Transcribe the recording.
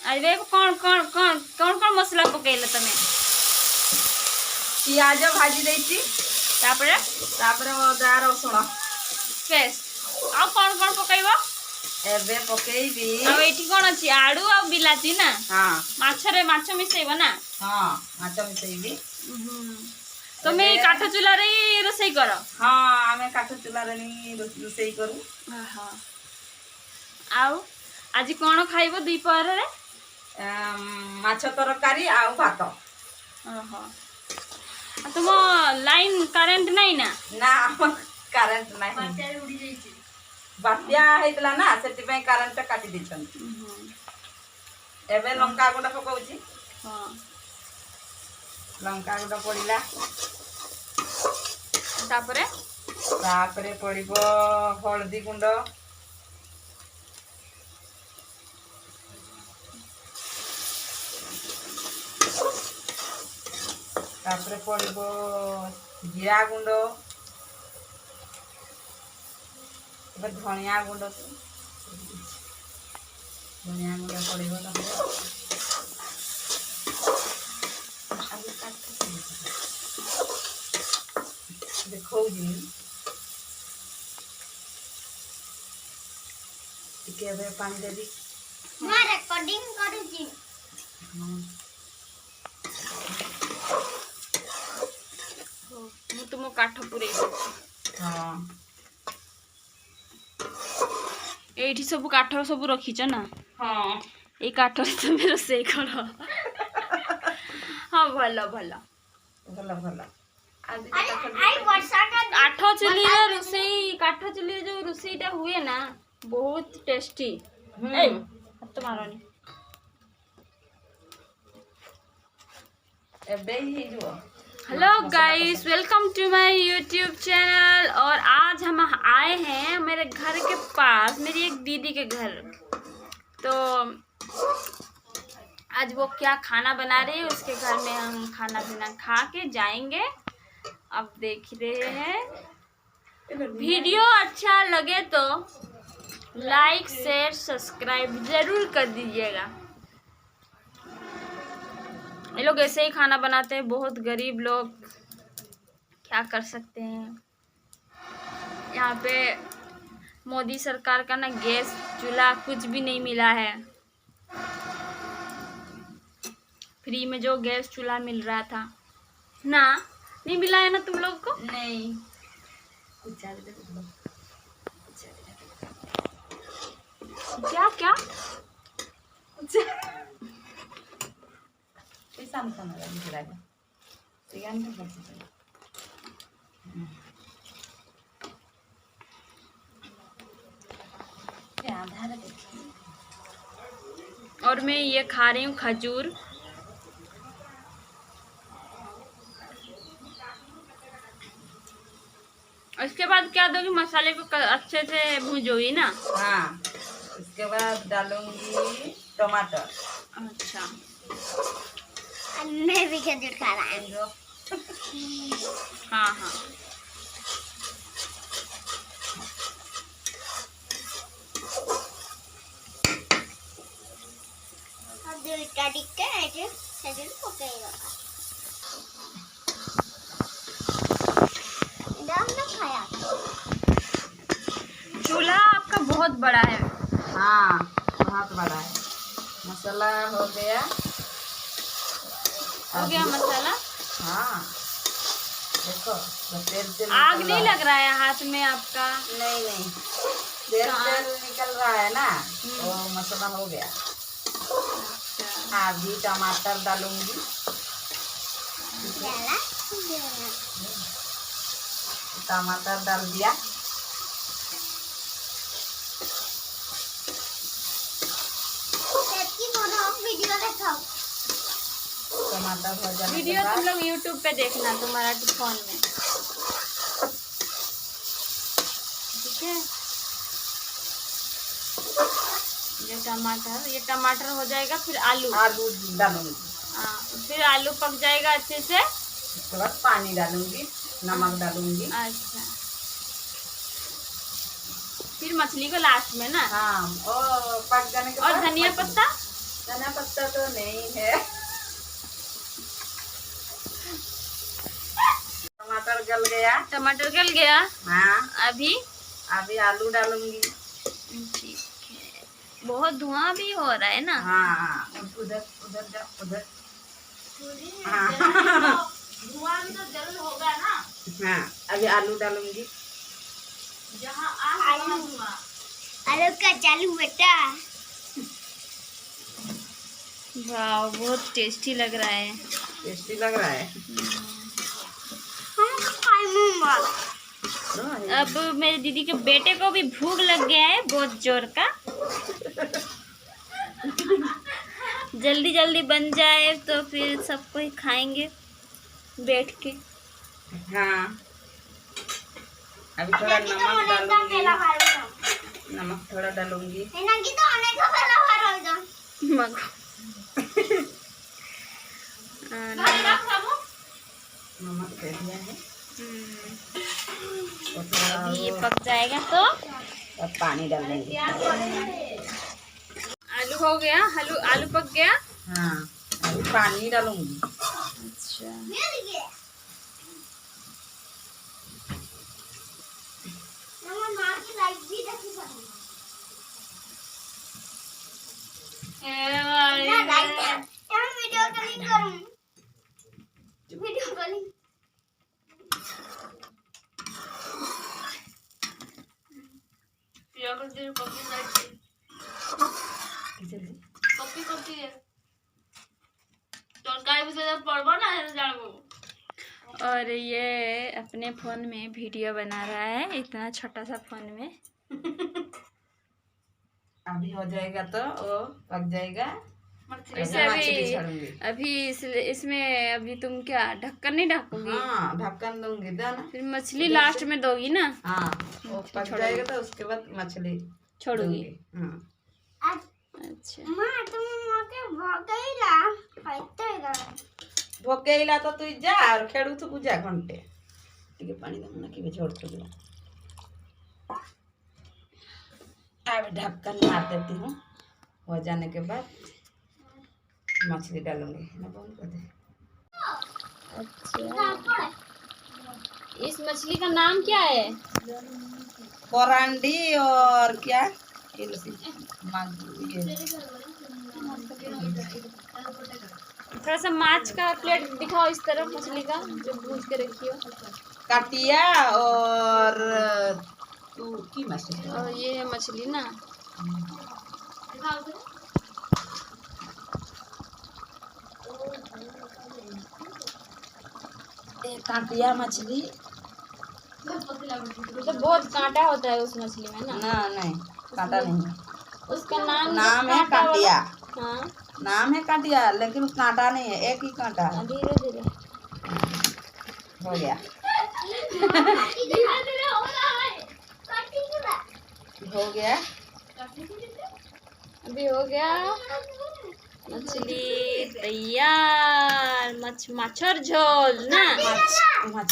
अरे कौन कौन कौन कौन कौन मसला पकेल तमें पियाज भाजी देती तापरे अदा रसुण पेस्ट आ कौन कौन पकेइबो एबे पकेइबी आ एठी कोन अछि आडू आ बिलाती ना हां माछ मिसेइबो ना हां माछ मिसेइबी तमे काठ चुला रे रोसई करो हां आमे काठ चुला रे नी रोसई करू हां आउ आज कोन खाइबो दुपहर रे माछ तरकारी आ भात ओहो तुम लाइन करेंट नहीं ना ना करेंट नहीं बात्या उड़ी जाईची बात्या हेतला ना सेति पे करेंट काटी दिछन एबे लंका गुंडा पकाउची हां लंका गुंडा पड़िला तापरे पड़िबो हल्दी गुंड तापरे पड़िबो जीरा गुंड धनिया गुंड पड़िबो देखो जी टिके पानी देवी मैं रिकॉर्डिंग करू जी मु तुम काठ पुरे हां एठी सब काठ सब रखीछ ना हां ए काठ रे तुम रोसई करो हां भलो भलो भला भला आज आई वर्षा का काठ चुली रे रोसई काठ चुली रे जो रोसईटा हुए ना बहुत टेस्टी ए हाथ मारनी एबे ही जो hello guys welcome to my YouTube channel. और आज हम आए हैं मेरे घर के पास मेरी एक दीदी के घर। तो आज वो क्या खाना बना रही है उसके घर में हम खाना पीना खा के जाएंगे। अब देख रहे हैं वीडियो अच्छा लगे तो लाइक शेयर सब्सक्राइब जरूर कर दीजिएगा। ये लोग ऐसे ही खाना बनाते हैं, बहुत गरीब लोग, क्या कर सकते हैं। यहाँ पे मोदी सरकार का ना गैस चूल्हा कुछ भी नहीं मिला है। फ्री में जो गैस चूल्हा मिल रहा था ना, नहीं मिला है ना तुम लोग को? नहीं क्या क्या और मैं ये खा रही हूँ खजूर। उसके बाद क्या दोगी? मसाले को अच्छे से भूजोगी ना? हाँ, उसके बाद डालूंगी टमाटर। अच्छा, मैं भी खजूर खा रहा हूँ। हाँ हाँ खजूर का टिक्का है, खजूर पकेगा। हमने खाया चूल्हा आपका बहुत बड़ा है। हाँ, बहुत बड़ा है। मसाला हो गया। हो गया मसाला? हाँ, देखो तेल तेल आग निकल नहीं रहा लग रहा है हाथ में आपका? नहीं नहीं, तेल तेल निकल रहा है ना, वो मसाला हो गया। अभी टमाटर डालूंगी। टमाटर डाल दिया। टमाटर हो जाने वीडियो के बाद तुम लोग यूट्यूब पे देखना तुम्हारा फोन में, ठीक है? ये टमाटर हो जाएगा, फिर आलू डालूंगी। हाँ, फिर आलू पक जाएगा अच्छे से, उसके बाद पानी डालूंगी, नमक डालूंगी। अच्छा, फिर मछली को लास्ट में ना? हाँ, और पक जाने के और बाद धनिया पत्ता? धनिया पत्ता तो नहीं है। टमाटर गल गया। टमाटर गल गया। हाँ अभी आलू डालूंगी। ठीक है। बहुत धुआं भी हो रहा है ना। हाँ उधर उधर जा उधर। धुआं भी तो जरूर होगा ना। हाँ अभी आलू डालूंगी। जहाँ आलू धुआं। आलू का चालू बेटा। वाह बहुत टेस्टी लग रहा है। टेस्टी लग रहा है। हम खाऊंगा। अब मेरे दीदी के बेटे को भी भूख लग गया है बहुत जोर का। जल्दी जल्दी बन जाए तो फिर सब कोई खाएंगे बैठ के। हाँ अभी थोड़ा नमक डालूंगी। नमक थोड़ा डालूंगी। मगो नमक दे दिया है। तो अभी ये थोड़ा पक जाएगा तो अब पानी डाल देंगे। आलू हो गया। आलू पक गया। हाँ अभी पानी डालूंगी। अच्छा वीडियो कॉलिंग और ये अपने फोन में वीडियो बना रहा है इतना छोटा सा फोन में। अभी हो जाएगा तो वो पक जाएगा। वैसे मछली छोड़ूंगी। अभी इसमें अभी तुम क्या ढक्कन नहीं ढकोगी? हाँ ढक्कन दूंगी ना। फिर मछली लास्ट में दोगी ना। हाँ वो पक जाएगा तो उसके बाद मछली छोड़ूगी। दूंगी। हाँ अच्छा मां तुम मोके भगैला खाइतेला भोकेला तो तू जा और खेड़ू तो पूजा घंटे ठीक पानी दम ना कि छोड़ के दिया। अब ढक्कन मार देती हूँ। हो जाने के बाद मछली डालूंगी ना बंद कर दे। अच्छा इस मछली का नाम क्या है? कोरांडी और क्या ये थोड़ा सा माछ का प्लेट दिखाओ इस तरफ मछली का जो भूज के रखी हो। काटिया और तू की मछली और ये है मछली ना। काटिया मछली मतलब बहुत कांटा होता है उस मछली में ना। ना नहीं कांटा नहीं। उसका नाम है काटिया। हाँ नाम है काटिया लेकिन कांटा नहीं है एक ही कांटा है। धीरे धीरे हो गया। हो गया अभी हो गया मछली तैयार। मच्छर झोल ना। मछ